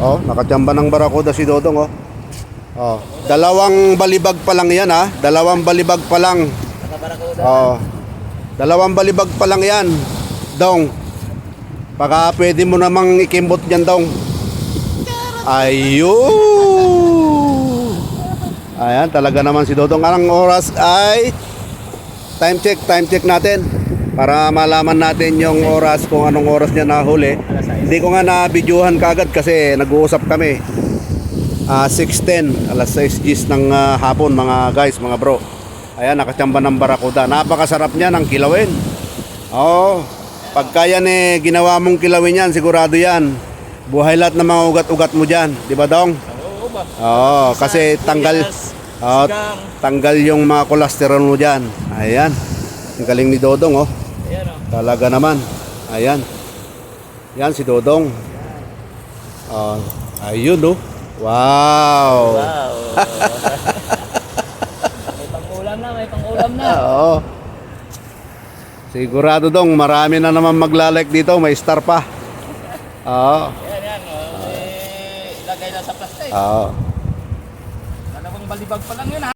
Oh, nakachamba ng barakuda si Dodong, oh. Oh, dalawang balibag pa lang yan, ha. Dalawang balibag pa lang. Oh. Dalawang balibag pa lang yan, Dong. Baka pwede mo namang ikimbot dyan, Dong. Ayun. Ayan, talaga naman si Dodong. Anong oras ay time check natin para malaman natin yung oras, kung anong oras niya nahuli. Hindi ko nga na-videohan kagad kasi nag-uusap kami. 6:10, alas 6 gis ng hapon, mga guys, mga bro. Ayan, nakachamba ng barakuda. Napakasarap niya ng kilawin. Oo, pagka yan ginawa mong kilawin yan, sigurado yan buhay lahat ng mga ugat-ugat mo dyan. Di ba, Dong? Oo, kasi tanggal yung mga kolesterol mo dyan. Ayan, ang galing ni Dodong, oh. Talaga naman. Ayan, yan si Dodong. Ayun, oh. Wow. May pang-ulam na, may pang-ulam na. Oo. Sigurado, Dong, marami na naman maglalike dito. May star pa. Oo. Yan. Ilagay na sa plastic. Oo. Dalawang balibag pa lang yun, ha?